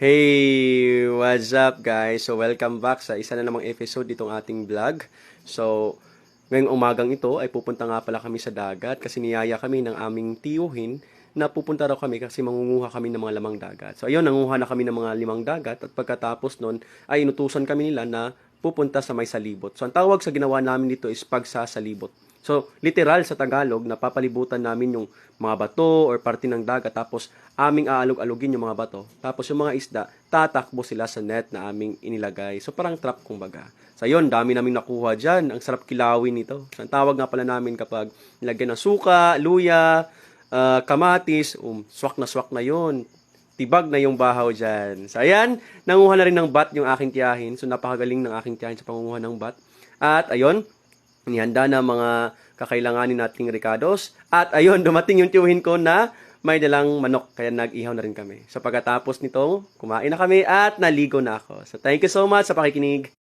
Hey, what's up guys? So welcome back sa isa na namang episode ditong ating vlog. So ngayong umagang ito ay pupunta nga pala kami sa dagat kasi niyaya kami ng aming tiyuhin na pupunta raw kami kasi mangunguha kami ng mga lamang dagat. So ayun, nanguha na kami ng mga limang dagat at pagkatapos nun ay inutusan kami nila na pupunta sa may salibot. So ang tawag sa ginawa namin dito is pagsasalibot. So, literal sa Tagalog, napapalibutan namin yung mga bato or parte ng dagat tapos aming aalog-alugin yung mga bato. Tapos yung mga isda, tatakbo sila sa net na aming inilagay. So, parang trap kumbaga. So, yun, dami naming nakuha dyan. Ang sarap kilawin nito. So, ang tawag nga pala namin kapag nilagyan ng suka, luya, kamatis, swak na yun. Tibag na yung bahaw dyan. So, ayan, nanguha na rin ng bat yung aking tiyahin. So, napakagaling ng aking tiyahin sa pangunguha ng bat. At, ayun, inihanda na mga kakailanganin nating ricados. At ayun, dumating yung tiyuhin ko na may dalang manok. Kaya nag-ihaw na rin kami. So pagkatapos nito, kumain na kami at naligo na ako. So thank you so much sa pakikinig.